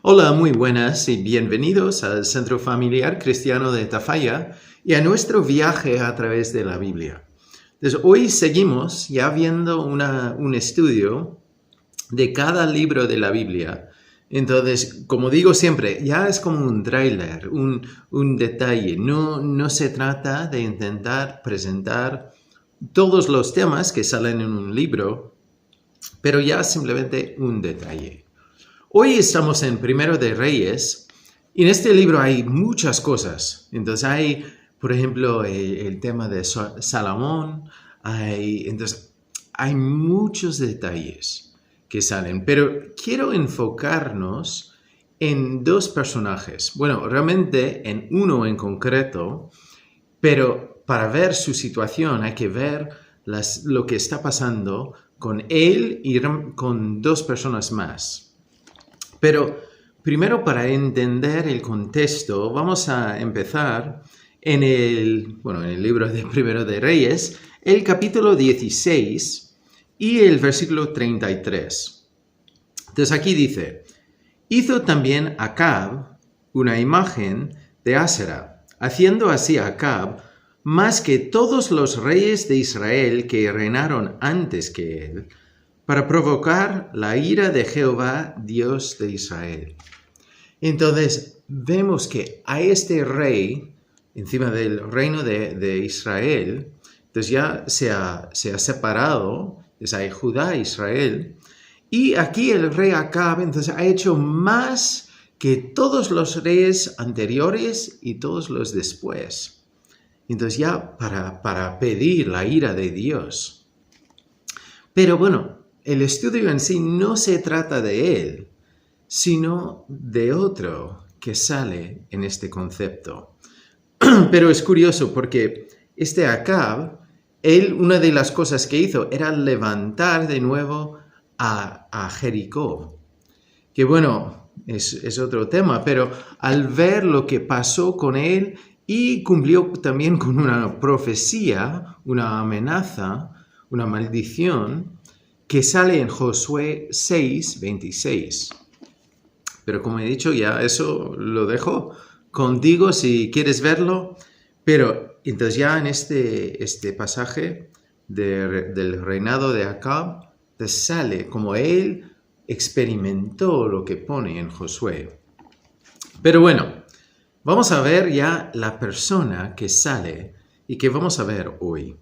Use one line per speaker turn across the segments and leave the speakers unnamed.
Hola, muy buenas y bienvenidos al Centro Familiar Cristiano de Tafalla y a nuestro viaje a través de la Biblia. Entonces, hoy seguimos ya viendo un estudio de cada libro de la Biblia. Entonces, como digo siempre, ya es como un tráiler, un detalle. No se trata de intentar presentar todos los temas que salen en un libro, pero ya simplemente un detalle. Hoy estamos en Primero de Reyes y en este libro hay muchas cosas. Entonces hay, por ejemplo, el tema de Salomón, entonces hay muchos detalles que salen, pero quiero enfocarnos en dos personajes. Bueno, realmente en uno en concreto, pero para ver su situación hay que ver lo que está pasando con él y con dos personas más. Pero primero, para entender el contexto, vamos a empezar en el libro de Primero de Reyes, el capítulo 16 y el versículo 33. Entonces aquí dice: hizo también Acab una imagen de Asera, haciendo así a Acab más que todos los reyes de Israel que reinaron antes que él, para provocar la ira de Jehová, Dios de Israel. Entonces, vemos que a este rey, encima del reino de Israel, entonces ya se ha separado, es hay Judá e Israel, y aquí el rey Acab, entonces, ha hecho más que todos los reyes anteriores y todos los después. Entonces ya para pedir la ira de Dios. Pero bueno, el estudio en sí no se trata de él, sino de otro que sale en este concepto. Pero es curioso porque este Acab, una de las cosas que hizo era levantar de nuevo a Jericó. Que bueno, es otro tema, pero al ver lo que pasó con él y cumplió también con una profecía, una amenaza, una maldición, que sale en Josué 6:26. Pero como he dicho, ya eso lo dejo contigo si quieres verlo. Pero entonces ya en este pasaje del reinado de Acab, te sale como él experimentó lo que pone en Josué. Pero bueno, vamos a ver ya la persona que sale y que vamos a ver hoy.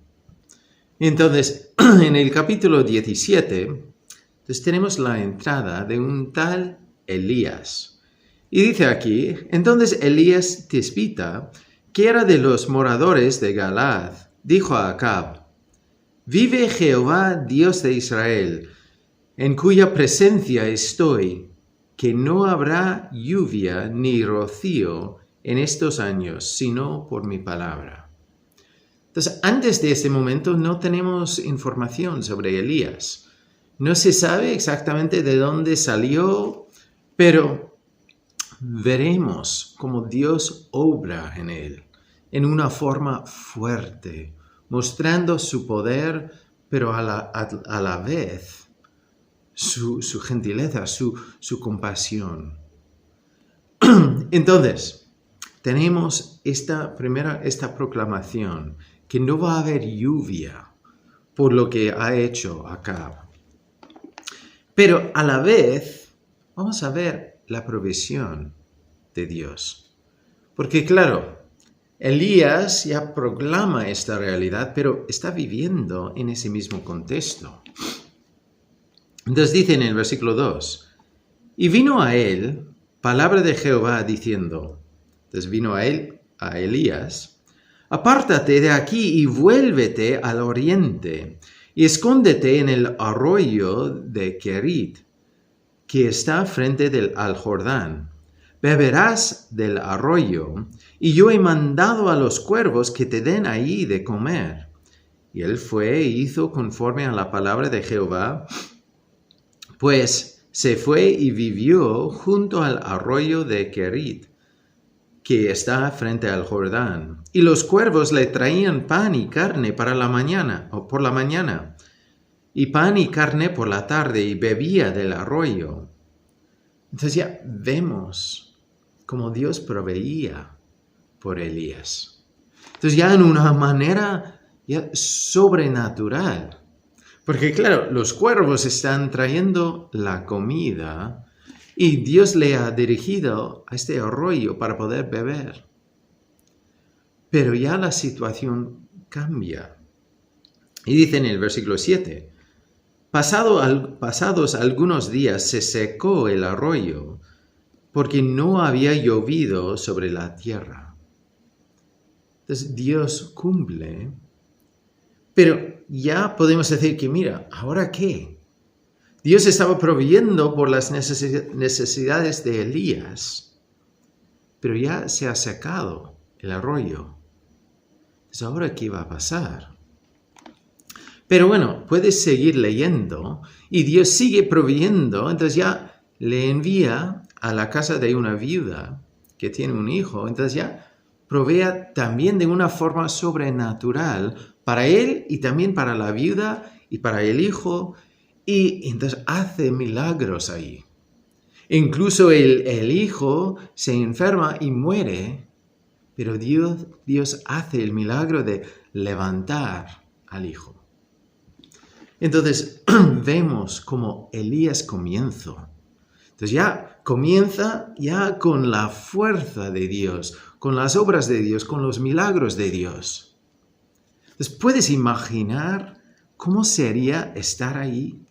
Entonces, en el capítulo 17, entonces tenemos la entrada de un tal Elías. Y dice aquí: entonces Elías Tisbita, que era de los moradores de Galaad, dijo a Acab: vive Jehová, Dios de Israel, en cuya presencia estoy, que no habrá lluvia ni rocío en estos años, sino por mi palabra. Entonces, antes de este momento no tenemos información sobre Elías. No se sabe exactamente de dónde salió, pero veremos cómo Dios obra en él, en una forma fuerte, mostrando su poder, pero a la vez su gentileza, su compasión. Entonces, tenemos esta proclamación, que no va a haber lluvia por lo que ha hecho Acab. Pero a la vez vamos a ver la provisión de Dios. Porque claro, Elías ya proclama esta realidad, pero está viviendo en ese mismo contexto. Entonces dice en el versículo 2, y vino a él palabra de Jehová diciendo, entonces vino a él, a Elías: apártate de aquí y vuélvete al oriente, y escóndete en el arroyo de Kerit, que está frente al Jordán. Beberás del arroyo, y yo he mandado a los cuervos que te den ahí de comer. Y él fue e hizo conforme a la palabra de Jehová, pues se fue y vivió junto al arroyo de Kerit, que está frente al Jordán. Y los cuervos le traían pan y carne para la mañana, o por la mañana, y pan y carne por la tarde, y bebía del arroyo. Entonces ya vemos cómo Dios proveía por Elías. Entonces ya en una manera ya sobrenatural. Porque claro, los cuervos están trayendo la comida y Dios le ha dirigido a este arroyo para poder beber. Pero ya la situación cambia. Y dice en el versículo 7, pasados algunos días se secó el arroyo porque no había llovido sobre la tierra. Entonces Dios cumple, pero ya podemos decir que mira, ¿ahora qué? Dios estaba proveyendo por las necesidades de Elías, pero ya se ha secado el arroyo. Entonces, ¿ahora qué va a pasar? Pero bueno, puedes seguir leyendo y Dios sigue proveyendo, entonces ya le envía a la casa de una viuda que tiene un hijo, entonces ya provea también de una forma sobrenatural para él y también para la viuda y para el hijo, y entonces hace milagros ahí. Incluso el hijo se enferma y muere, pero Dios hace el milagro de levantar al hijo. Entonces vemos como Elías comienza. Entonces ya comienza ya con la fuerza de Dios, con las obras de Dios, con los milagros de Dios. Entonces puedes imaginar cómo sería estar ahí.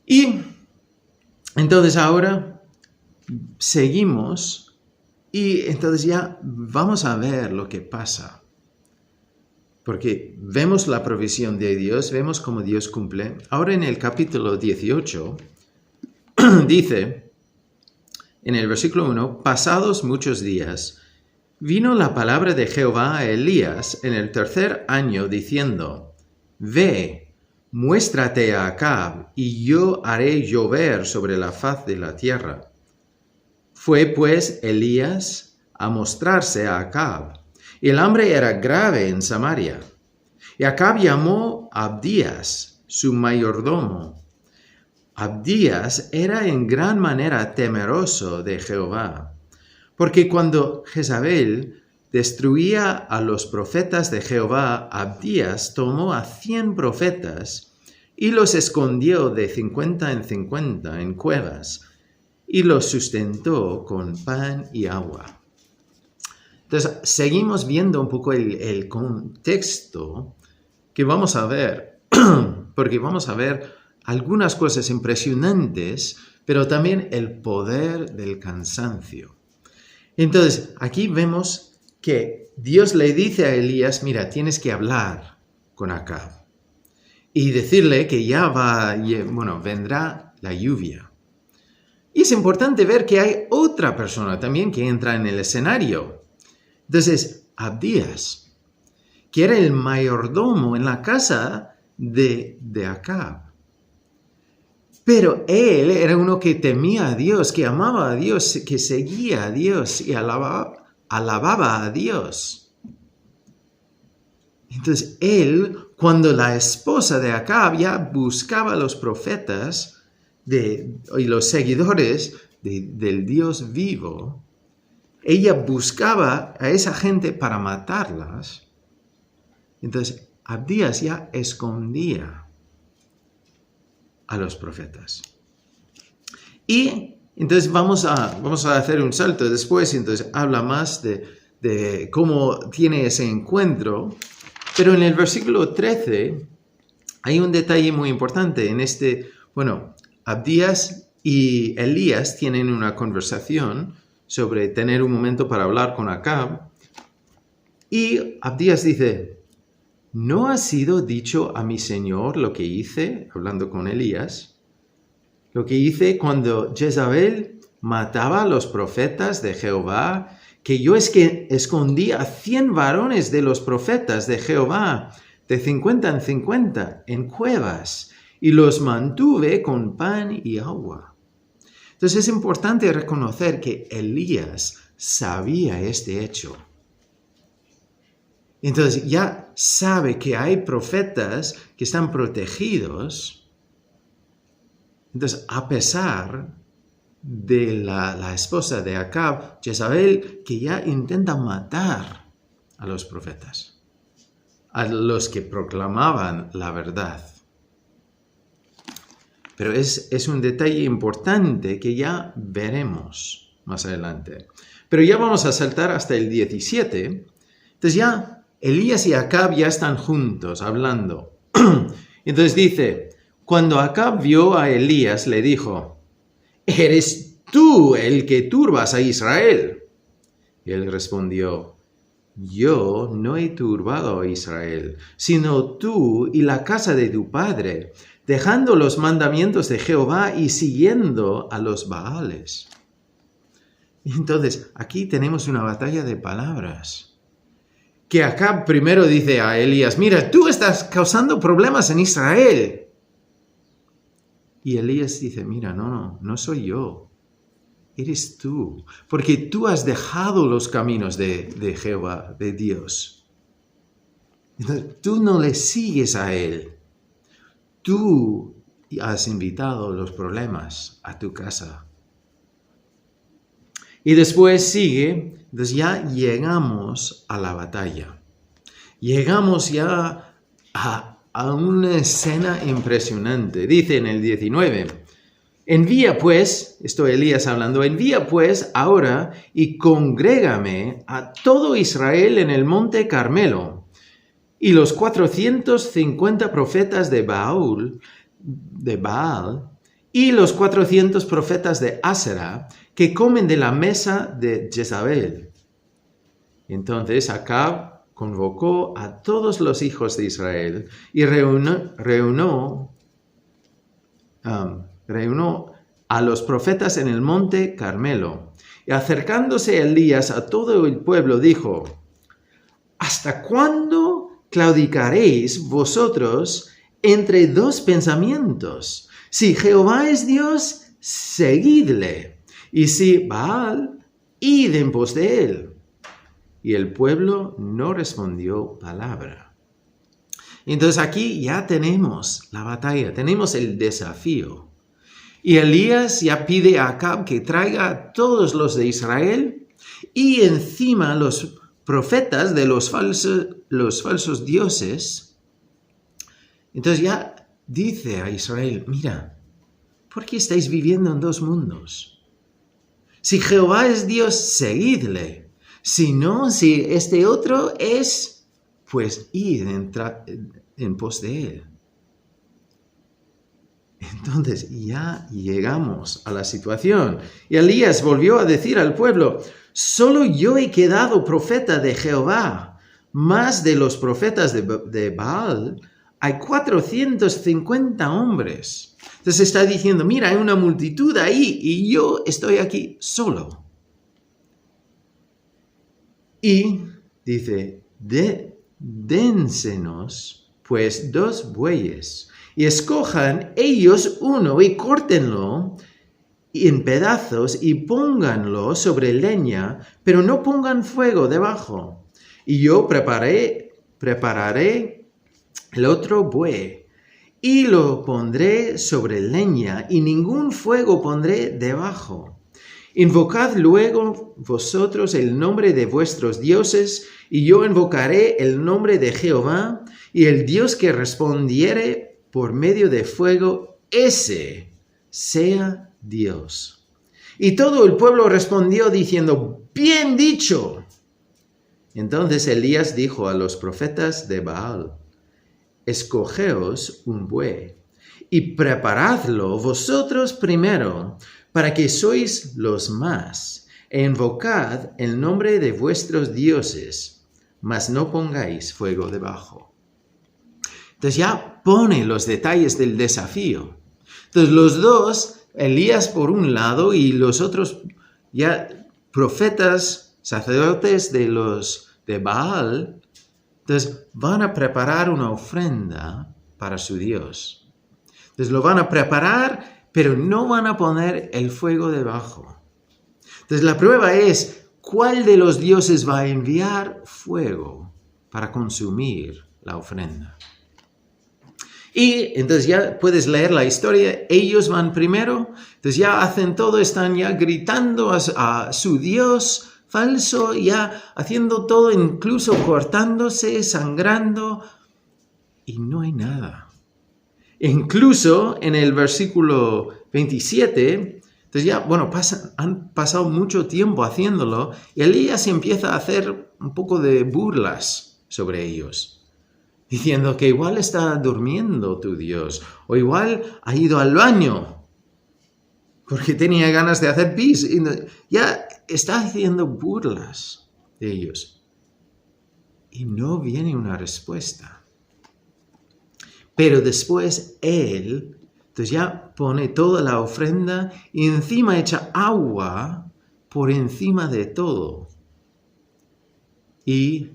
Y entonces ahora seguimos y entonces ya vamos a ver lo que pasa. Porque vemos la provisión de Dios, vemos cómo Dios cumple. Ahora en el capítulo 18 dice, en el versículo 1, pasados muchos días, vino la palabra de Jehová a Elías en el tercer año diciendo, ve, muéstrate a Acab, y yo haré llover sobre la faz de la tierra. Fue pues Elías a mostrarse a Acab. Y el hambre era grave en Samaria. Y Acab llamó a Abdías, su mayordomo. Abdías era en gran manera temeroso de Jehová, porque cuando Jezabel destruía a los profetas de Jehová, Abdías tomó a 100 profetas y los escondió de 50 en 50 en cuevas, y los sustentó con pan y agua. Entonces, seguimos viendo un poco el contexto que vamos a ver, porque vamos a ver algunas cosas impresionantes, pero también el poder del cansancio. Entonces, aquí vemos que Dios le dice a Elías, mira, tienes que hablar con Acab y decirle que ya vendrá la lluvia. Y es importante ver que hay otra persona también que entra en el escenario. Entonces, Abdías, que era el mayordomo en la casa de Acab. Pero él era uno que temía a Dios, que amaba a Dios, que seguía a Dios y alababa a Dios. Entonces, él, cuando la esposa de Acab ya buscaba a los profetas y los seguidores del Dios vivo, ella buscaba a esa gente para matarlas. Entonces, Abdías ya escondía a los profetas. Y entonces vamos a hacer un salto después, y entonces habla más de cómo tiene ese encuentro. Pero en el versículo 13 hay un detalle muy importante. Abdías y Elías tienen una conversación sobre tener un momento para hablar con Acab. Y Abdías dice, ¿no ha sido dicho a mi señor lo que hice, hablando con Elías, lo que hice cuando Jezabel mataba a los profetas de Jehová, que yo escondí a 100 varones de los profetas de Jehová, de 50 en 50, en cuevas, y los mantuve con pan y agua? Entonces es importante reconocer que Elías sabía este hecho. Entonces ya sabe que hay profetas que están protegidos Entonces, a pesar de la esposa de Acab, Jezabel, que ya intenta matar a los profetas, a los que proclamaban la verdad. Pero es un detalle importante que ya veremos más adelante. Pero ya vamos a saltar hasta el 17. Entonces ya Elías y Acab ya están juntos hablando. Entonces dice, cuando Acab vio a Elías, le dijo, ¿eres tú el que turbas a Israel? Y él respondió, yo no he turbado a Israel, sino tú y la casa de tu padre, dejando los mandamientos de Jehová y siguiendo a los Baales. Entonces, aquí tenemos una batalla de palabras. Que Acab primero dice a Elías, mira, tú estás causando problemas en Israel. Y Elías dice, mira, no soy yo. Eres tú, porque tú has dejado los caminos de Jehová, de Dios. Entonces, tú no le sigues a Él. Tú has invitado los problemas a tu casa. Y después sigue, entonces ya llegamos a la batalla. Llegamos ya a una escena impresionante. Dice en el 19, envía pues, esto Elías hablando, envía pues ahora y congrégame a todo Israel en el monte Carmelo. Y los 450 profetas de Baal y los 400 profetas de Asera que comen de la mesa de Jezabel. Entonces Acab convocó a todos los hijos de Israel y reunió a los profetas en el monte Carmelo. Y acercándose Elías a todo el pueblo, dijo, ¿hasta cuándo claudicaréis vosotros entre dos pensamientos? Si Jehová es Dios, seguidle, y si Baal, id en pos de él. Y el pueblo no respondió palabra. Entonces aquí ya tenemos la batalla, tenemos el desafío. Y Elías ya pide a Acab que traiga a todos los de Israel y encima los profetas de los falsos dioses. Entonces ya dice a Israel, mira, ¿por qué estáis viviendo en dos mundos? Si Jehová es Dios, seguidle. Si no, si este otro es, pues id en pos de él. Entonces ya llegamos a la situación. Y Elías volvió a decir al pueblo, solo yo he quedado profeta de Jehová, más de los profetas de Baal hay 450 hombres. Entonces está diciendo, mira, hay una multitud ahí y yo estoy aquí solo. Y dice, dénsenos pues 2 bueyes y escojan ellos uno y córtenlo en pedazos y pónganlo sobre leña, pero no pongan fuego debajo. Y yo prepararé el otro buey y lo pondré sobre leña y ningún fuego pondré debajo. Invocad luego vosotros el nombre de vuestros dioses y yo invocaré el nombre de Jehová y el Dios que respondiere por medio de fuego, ese sea Dios. Y todo el pueblo respondió diciendo, bien dicho. Entonces Elías dijo a los profetas de Baal, escogeos un buey y preparadlo vosotros primero, para que sois los más, e invocad el nombre de vuestros dioses, mas no pongáis fuego debajo. Entonces ya pone los detalles del desafío. Entonces los dos, Elías por un lado y los otros ya profetas, sacerdotes de Baal, entonces van a preparar una ofrenda para su Dios. Entonces lo van a preparar, pero no van a poner el fuego debajo. Entonces la prueba es, ¿cuál de los dioses va a enviar fuego para consumir la ofrenda? Y entonces ya puedes leer la historia, ellos van primero, entonces ya hacen todo, están ya gritando a su Dios falso, ya haciendo todo, incluso cortándose, sangrando, y no hay nada. Incluso en el versículo 27, entonces ya, han pasado mucho tiempo haciéndolo, y Elías empieza a hacer un poco de burlas sobre ellos, diciendo que igual está durmiendo tu Dios, o igual ha ido al baño, porque tenía ganas de hacer pis. Ya está haciendo burlas de ellos. Y no viene una respuesta. Pero después él, entonces ya pone toda la ofrenda y encima echa agua por encima de todo. Y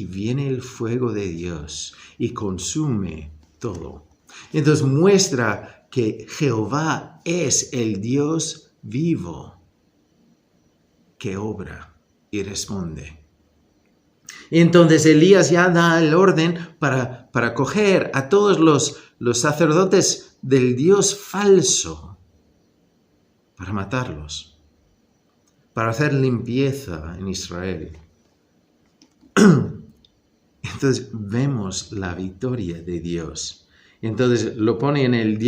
viene el fuego de Dios y consume todo. Entonces muestra que Jehová es el Dios vivo que obra y responde. Entonces Elías ya da el orden para coger a todos los sacerdotes del Dios falso, para matarlos, para hacer limpieza en Israel. Entonces vemos la victoria de Dios. Entonces lo pone en el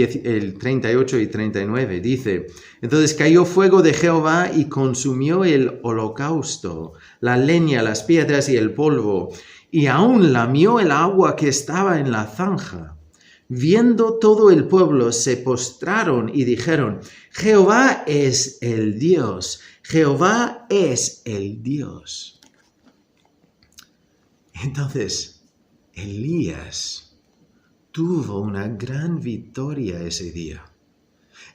38 y 39. Dice, entonces cayó fuego de Jehová y consumió el holocausto, la leña, las piedras y el polvo, y aún lamió el agua que estaba en la zanja. Viendo todo el pueblo, se postraron y dijeron, Jehová es el Dios, Jehová es el Dios. Entonces, Elías tuvo una gran victoria ese día.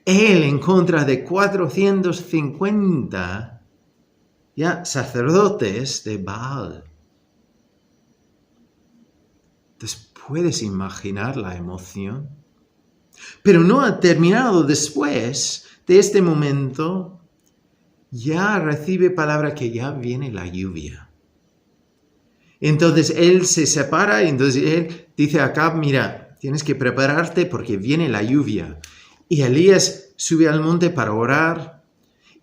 Él en contra de 450 sacerdotes de Baal. Entonces, ¿puedes imaginar la emoción? Pero no ha terminado. Después de este momento, ya recibe palabra que ya viene la lluvia. Entonces él se separa y entonces él dice a Acab, mira, tienes que prepararte porque viene la lluvia. Y Elías sube al monte para orar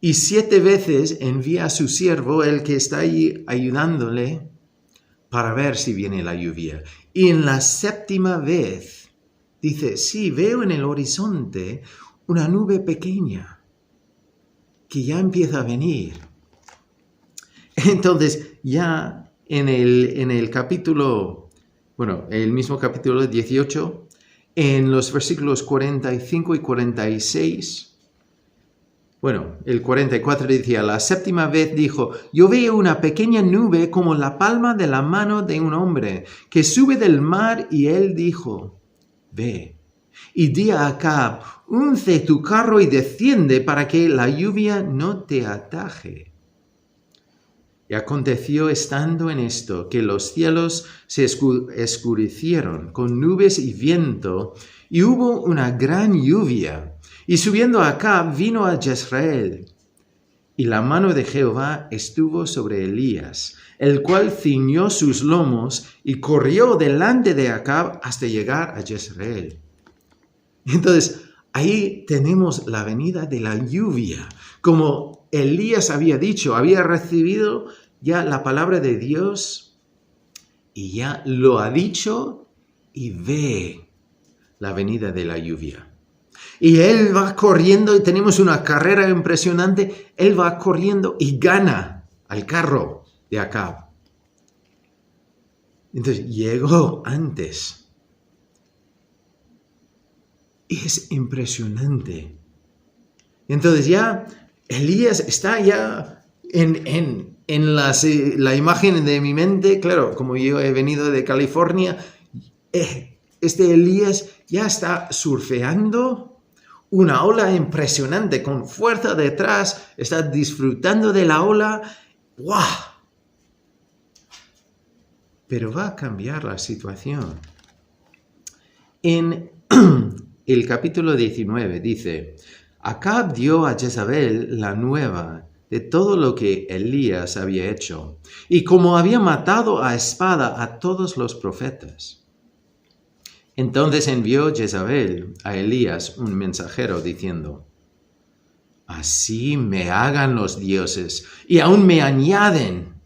y 7 veces envía a su siervo, el que está ahí ayudándole, para ver si viene la lluvia. Y en la 7ª vez dice, sí, veo en el horizonte una nube pequeña que ya empieza a venir. Entonces ya en el capítulo, el mismo capítulo 18, en los versículos 45 y 46, el 44 decía, la 7ª vez dijo, yo veo una pequeña nube como la palma de la mano de un hombre, que sube del mar, y él dijo, ve, y di a Acab, unce tu carro y desciende para que la lluvia no te ataje. Y aconteció estando en esto, que los cielos se escurecieron con nubes y viento, y hubo una gran lluvia. Y subiendo Acab vino a Jezreel. Y la mano de Jehová estuvo sobre Elías, el cual ciñó sus lomos y corrió delante de Acab hasta llegar a Jezreel. Entonces, ahí tenemos la venida de la lluvia, como Elías había dicho, había recibido ya la palabra de Dios y ya lo ha dicho y ve la venida de la lluvia. Y él va corriendo y tenemos una carrera impresionante. Él va corriendo y gana al carro de Acab. Entonces llegó antes. Y es impresionante. Entonces ya Elías está ya en la imagen de mi mente. Claro, como yo he venido de California, este Elías ya está surfeando una ola impresionante con fuerza detrás, está disfrutando de la ola. ¡Wow! Pero va a cambiar la situación. En el capítulo 19 dice, Acab dio a Jezabel la nueva de todo lo que Elías había hecho, y como había matado a espada a todos los profetas. Entonces envió Jezabel a Elías un mensajero diciendo: así me hagan los dioses y aún me añadan,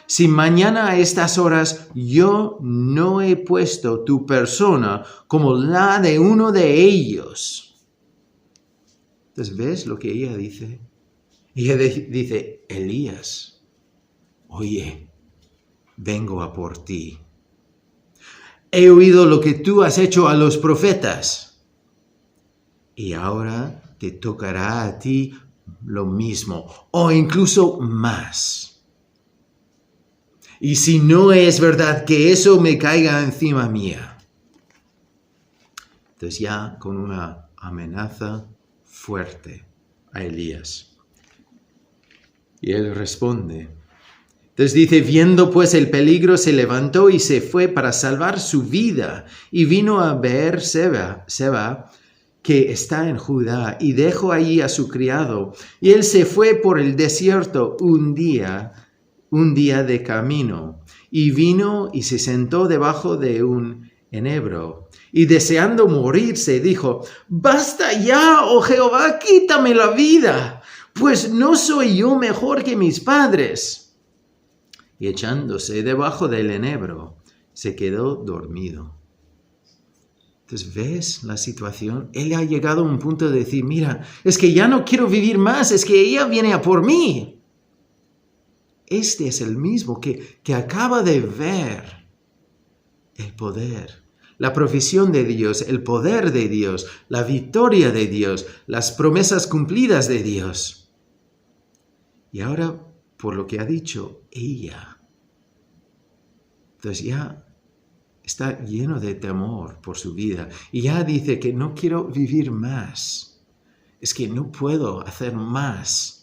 si mañana a estas horas yo no he puesto tu persona como la de uno de ellos. Entonces, ¿ves lo que ella dice? Ella dice: Elías, oye, vengo a por ti. He oído lo que tú has hecho a los profetas, y ahora te tocará a ti lo mismo, o incluso más. Y si no es verdad, que eso me caiga encima mía. Entonces ya con una amenaza fuerte a Elías. Y él responde. Entonces dice: viendo pues el peligro, se levantó y se fue para salvar su vida, y vino a Beer-seba, que está en Judá, y dejó allí a su criado. Y él se fue por el desierto un día de camino, y vino y se sentó debajo de un enebro, y deseando morirse, dijo: basta ya, oh Jehová, quítame la vida, pues no soy yo mejor que mis padres. Y echándose debajo del enebro, se quedó dormido. Entonces, ¿ves la situación? Él ha llegado a un punto de decir: mira, es que ya no quiero vivir más, es que ella viene a por mí. Este es el mismo que acaba de ver el poder, la provisión de Dios, el poder de Dios, la victoria de Dios, las promesas cumplidas de Dios. Y ahora, por lo que ha dicho ella, entonces ya está lleno de temor por su vida. Y ya dice que no quiero vivir más. Es que no puedo hacer más.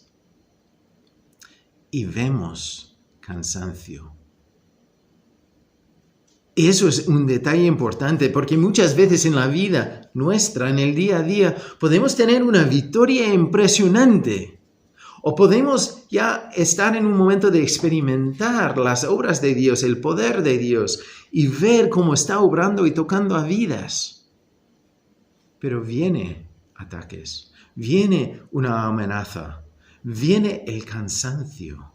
Y vemos cansancio. Y eso es un detalle importante, porque muchas veces en la vida nuestra, en el día a día, podemos tener una victoria impresionante. O podemos ya estar en un momento de experimentar las obras de Dios, el poder de Dios, y ver cómo está obrando y tocando a vidas. Pero viene ataques, viene una amenaza, viene el cansancio.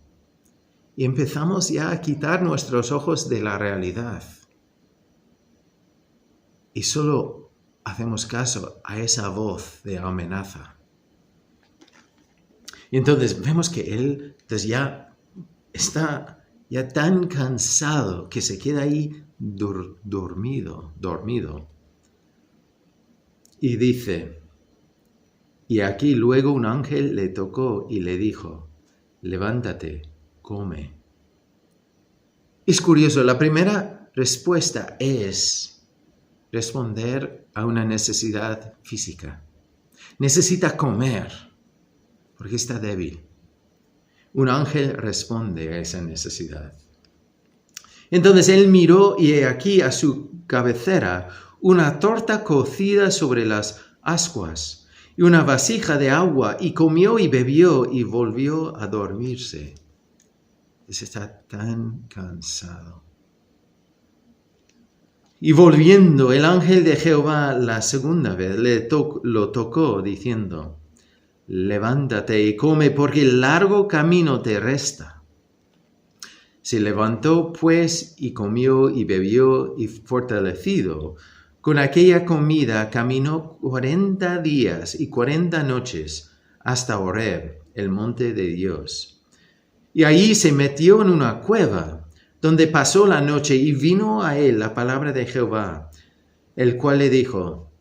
Y empezamos ya a quitar nuestros ojos de la realidad. Y solo hacemos caso a esa voz de amenaza. Y entonces vemos que él ya está ya tan cansado que se queda ahí dormido. Y dice: y aquí luego un ángel le tocó y le dijo: levántate, come. Es curioso, la primera respuesta es responder a una necesidad física. Necesita comer, porque está débil. Un ángel responde a esa necesidad. Entonces él miró, y he aquí a su cabecera una torta cocida sobre las ascuas y una vasija de agua, y comió y bebió y volvió a dormirse. Está tan cansado. Y volviendo, el ángel de Jehová la segunda vez lo tocó, diciendo: levántate y come, porque el largo camino te resta. Se levantó pues y comió y bebió, y fortalecido con aquella comida caminó 40 días y 40 noches hasta Horeb, el monte de Dios. Y allí se metió en una cueva, donde pasó la noche, y vino a él la palabra de Jehová, el cual le dijo: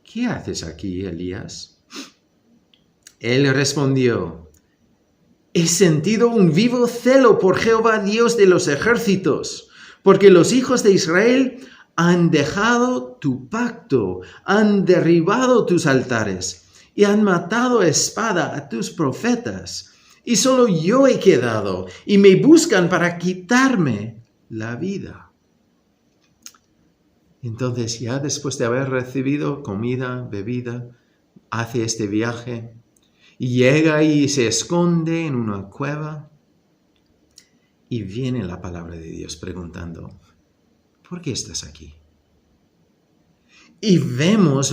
¿qué haces aquí, Elías? Él respondió: he sentido un vivo celo por Jehová Dios de los ejércitos, porque los hijos de Israel han dejado tu pacto, han derribado tus altares y han matado a espada a tus profetas. Y solo yo he quedado, y me buscan para quitarme la vida. Entonces, ya después de haber recibido comida, bebida, hace este viaje y llega y se esconde en una cueva, y viene la palabra de Dios preguntando: ¿por qué estás aquí? Y vemos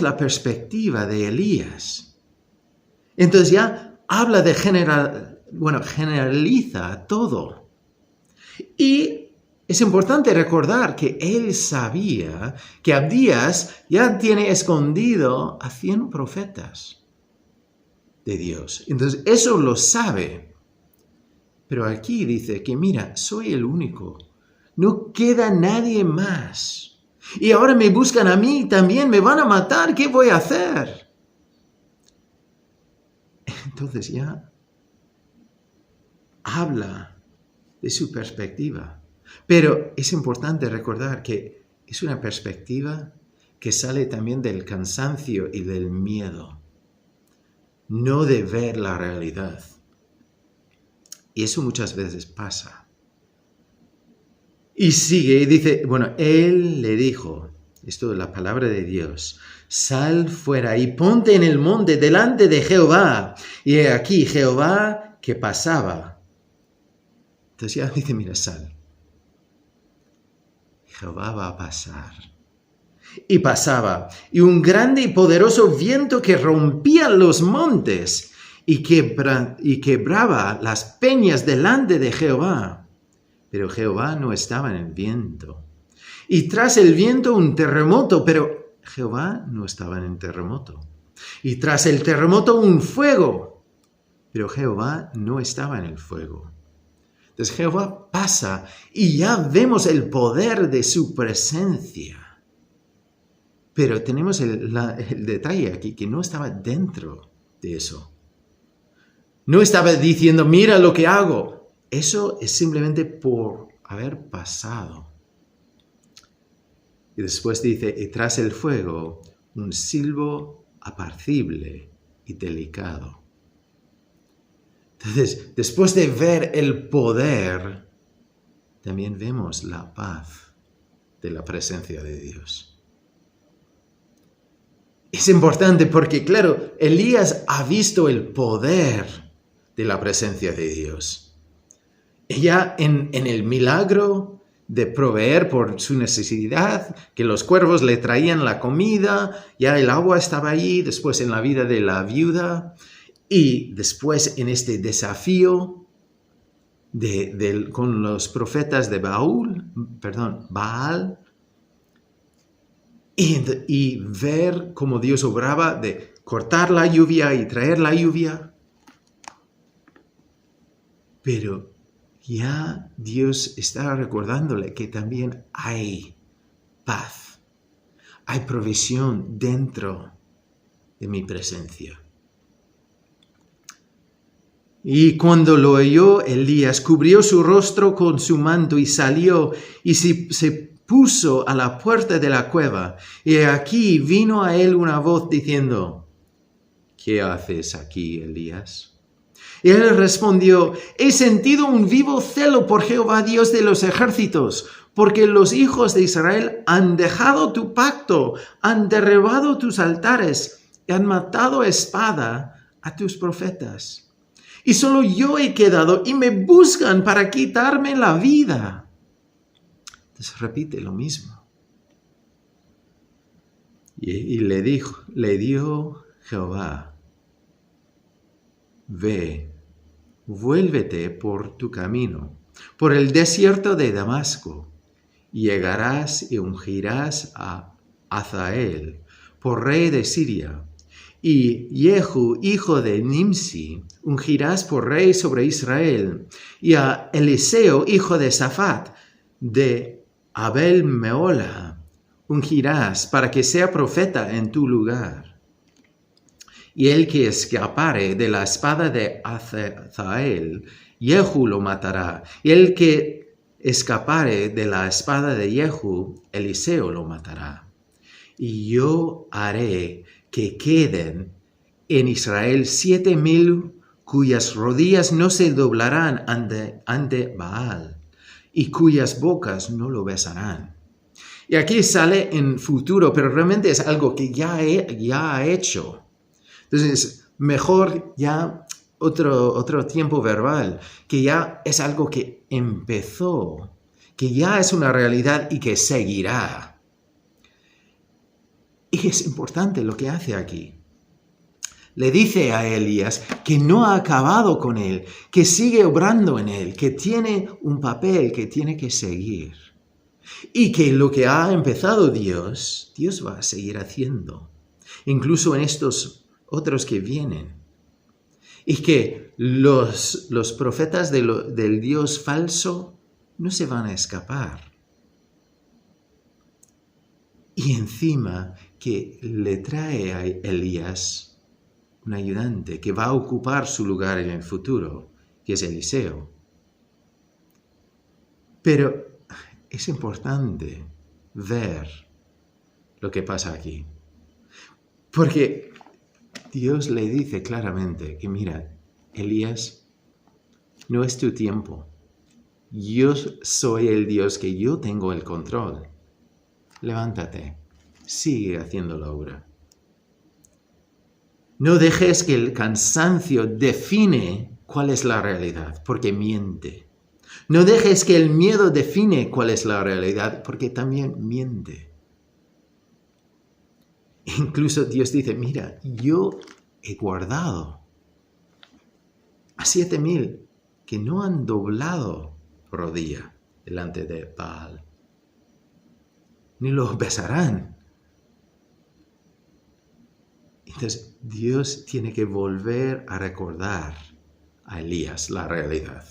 la perspectiva de Elías. Entonces ya habla de generaliza todo. Y es importante recordar que él sabía que Abdías ya tiene escondido a 100 profetas de Dios. Entonces eso lo sabe. Pero aquí dice que mira, soy el único. No queda nadie más. Y ahora me buscan a mí también, me van a matar. ¿Qué voy a hacer? Entonces ya habla de su perspectiva. Pero es importante recordar que es una perspectiva que sale también del cansancio y del miedo, no de ver la realidad. Y eso muchas veces pasa. Y sigue y dice, él le dijo, esto es la palabra de Dios, sal fuera y ponte en el monte delante de Jehová. Y he aquí Jehová que pasaba. Entonces ya dice, mira, sal. Jehová va a pasar. Y pasaba, y un grande y poderoso viento que rompía los montes y quebraba las peñas delante de Jehová. Pero Jehová no estaba en el viento. Y tras el viento un terremoto, pero Jehová no estaba en el terremoto. Y tras el terremoto un fuego, pero Jehová no estaba en el fuego. Entonces Jehová pasa y ya vemos el poder de su presencia. Pero tenemos el detalle aquí, que no estaba dentro de eso. No estaba diciendo, mira lo que hago. Eso es simplemente por haber pasado. Y después dice, y tras el fuego, un silbo apacible y delicado. Entonces, después de ver el poder, también vemos la paz de la presencia de Dios. Es importante porque, claro, Elías ha visto el poder de la presencia de Dios. Ya en el milagro de proveer por su necesidad, que los cuervos le traían la comida, ya el agua estaba allí, después en la vida de la viuda. Y después en este desafío con los profetas de Baal, y ver cómo Dios obraba de cortar la lluvia y traer la lluvia. Pero ya Dios está recordándole que también hay paz, hay provisión dentro de mi presencia. Y cuando lo oyó Elías, cubrió su rostro con su manto y salió y se puso a la puerta de la cueva. Y aquí vino a él una voz diciendo, ¿qué haces aquí, Elías? Y él respondió, he sentido un vivo celo por Jehová Dios de los ejércitos, porque los hijos de Israel han dejado tu pacto, han derribado tus altares y han matado a espada a tus profetas. Y solo yo he quedado y me buscan para quitarme la vida. Entonces repite lo mismo. Y le dio Jehová, ve, vuélvete por tu camino, por el desierto de Damasco, y llegarás y ungirás a Hazael por rey de Siria. Y Jehu, hijo de Nimsi, ungirás por rey sobre Israel, y a Eliseo, hijo de Safat, de Abel Meola, ungirás para que sea profeta en tu lugar. Y el que escapare de la espada de Hazael, Jehu lo matará, y el que escapare de la espada de Jehu, Eliseo lo matará. Y yo haré que queden en Israel 7,000 cuyas rodillas no se doblarán ante Baal y cuyas bocas no lo besarán. Y aquí sale en futuro, pero realmente es algo que ya ha hecho. Entonces, mejor ya otro tiempo verbal, que ya es algo que empezó, que ya es una realidad y que seguirá. Y es importante lo que hace aquí. Le dice a Elías que no ha acabado con él, que sigue obrando en él, que tiene un papel que tiene que seguir. Y que lo que ha empezado Dios va a seguir haciendo, incluso en estos otros que vienen. Y que los profetas del Dios falso no se van a escapar. Y encima que le trae a Elías un ayudante que va a ocupar su lugar en el futuro, que es Eliseo. Pero es importante ver lo que pasa aquí. Porque Dios le dice claramente que mira, Elías, no es tu tiempo. Yo soy el Dios que yo tengo el control. Levántate, sigue haciendo la obra. No dejes que el cansancio define cuál es la realidad, porque miente. No dejes que el miedo define cuál es la realidad, porque también miente. Incluso Dios dice, mira, yo he guardado a 7,000 que no han doblado rodilla delante de Baal, ni lo besarán. Entonces Dios tiene que volver a recordar a Elías la realidad.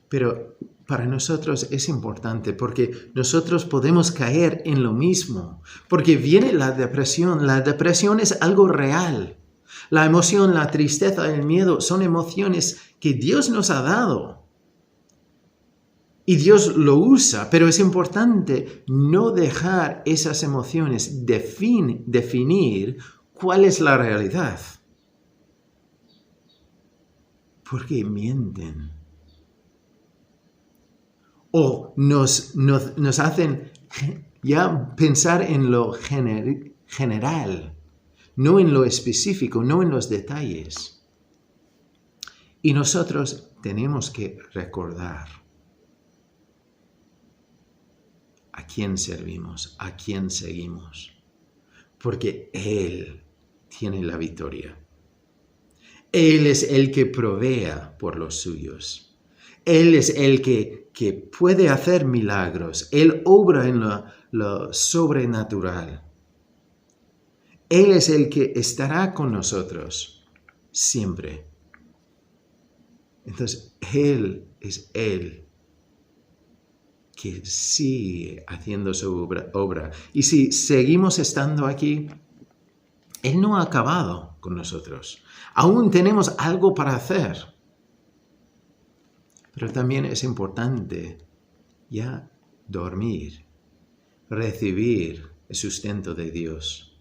Pero para nosotros es importante porque nosotros podemos caer en lo mismo. Porque viene la depresión. La depresión es algo real. La emoción, la tristeza, el miedo son emociones que Dios nos ha dado. Y Dios lo usa, pero es importante no dejar esas emociones definir cuál es la realidad. Porque mienten. O nos hacen ya pensar en lo general, no en lo específico, no en los detalles. Y nosotros tenemos que recordar a quién servimos, a quién seguimos, porque Él tiene la victoria. Él es el que provea por los suyos. Él es el que puede hacer milagros. Él obra en lo sobrenatural. Él es el que estará con nosotros siempre. Entonces, Él es Él que sigue haciendo su obra. Y si seguimos estando aquí, Él no ha acabado con nosotros. Aún tenemos algo para hacer. Pero también es importante ya dormir, recibir el sustento de Dios,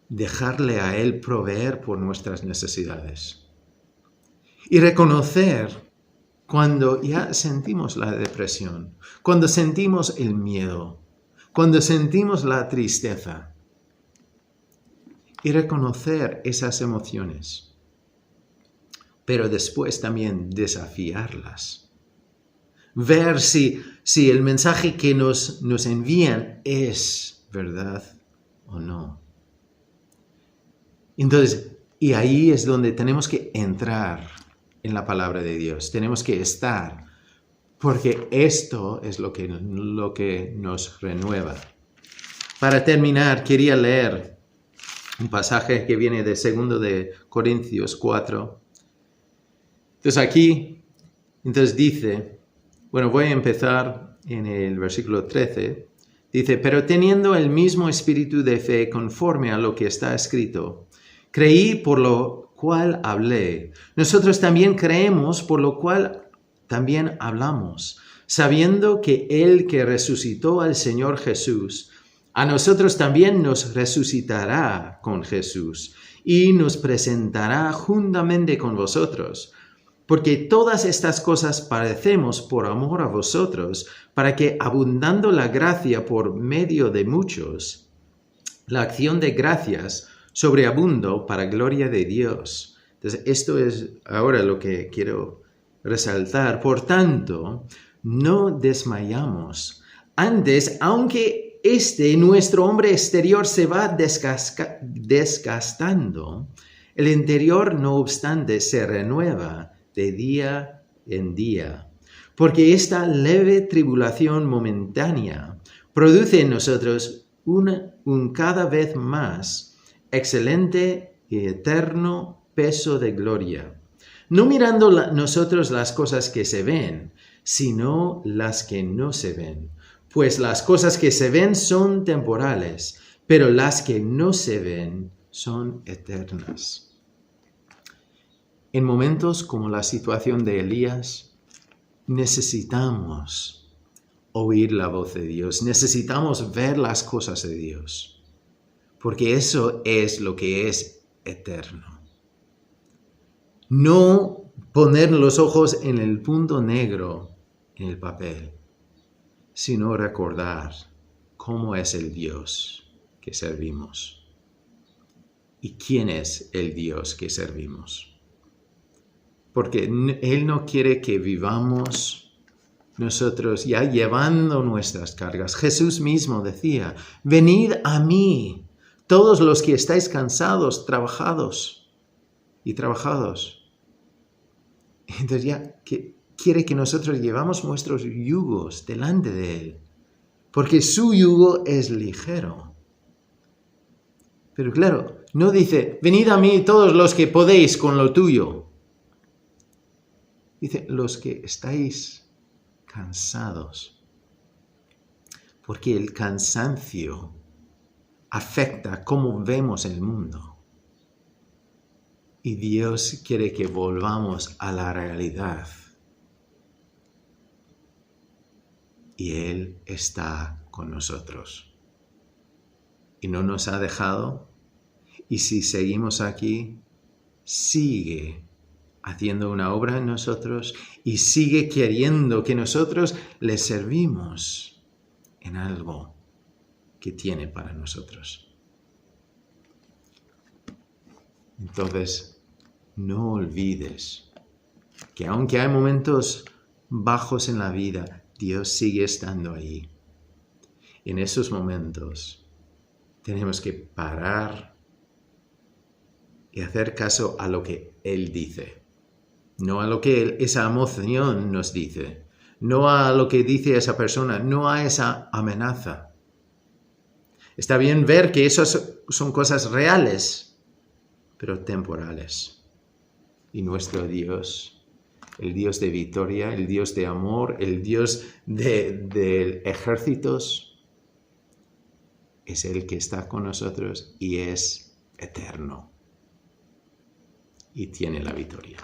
dejarle a Él proveer por nuestras necesidades y reconocer cuando ya sentimos la depresión, cuando sentimos el miedo, cuando sentimos la tristeza y reconocer esas emociones. Pero después también desafiarlas. Ver si el mensaje que nos envían es verdad o no. Entonces, y ahí es donde tenemos que entrar en la palabra de Dios. Tenemos que estar, porque esto es lo que nos renueva. Para terminar, quería leer un pasaje que viene de 2 de Corintios 4. Entonces aquí, dice, voy a empezar en el versículo 13. Dice, pero teniendo el mismo espíritu de fe conforme a lo que está escrito, creí por lo cual hablé. Nosotros también creemos por lo cual también hablamos, sabiendo que el que resucitó al Señor Jesús, a nosotros también nos resucitará con Jesús y nos presentará juntamente con vosotros. Porque todas estas cosas padecemos por amor a vosotros, para que, abundando la gracia por medio de muchos, la acción de gracias sobreabundo para gloria de Dios. Entonces, esto es ahora lo que quiero resaltar. Por tanto, no desmayamos. Antes, aunque nuestro hombre exterior se va desgastando, el interior, no obstante, se renueva de día en día, porque esta leve tribulación momentánea produce en nosotros un cada vez más excelente y eterno peso de gloria, no mirando nosotros las cosas que se ven, sino las que no se ven. Pues las cosas que se ven son temporales, pero las que no se ven son eternas. En momentos como la situación de Elías, necesitamos oír la voz de Dios, necesitamos ver las cosas de Dios, porque eso es lo que es eterno. No poner los ojos en el punto negro en el papel, sino recordar cómo es el Dios que servimos y quién es el Dios que servimos. Porque Él no quiere que vivamos nosotros ya llevando nuestras cargas. Jesús mismo decía, venid a mí, todos los que estáis cansados, trabajados. Entonces ya quiere que nosotros llevamos nuestros yugos delante de Él, porque su yugo es ligero. Pero claro, no dice, venid a mí todos los que podéis con lo tuyo. Dice, los que estáis cansados, porque el cansancio afecta cómo vemos el mundo. Y Dios quiere que volvamos a la realidad. Y Él está con nosotros. Y no nos ha dejado. Y si seguimos aquí, sigue haciendo una obra en nosotros y sigue queriendo que nosotros le servimos en algo que tiene para nosotros. Entonces, no olvides que aunque hay momentos bajos en la vida, Dios sigue estando ahí. En esos momentos tenemos que parar y hacer caso a lo que Él dice, no a lo que esa emoción nos dice, no a lo que dice esa persona, no a esa amenaza. Está bien ver que esas son cosas reales, pero temporales. Y nuestro Dios, el Dios de victoria, el Dios de amor, el Dios de ejércitos, es el que está con nosotros y es eterno. Y tiene la victoria.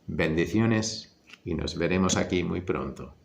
Bendiciones y nos veremos aquí muy pronto.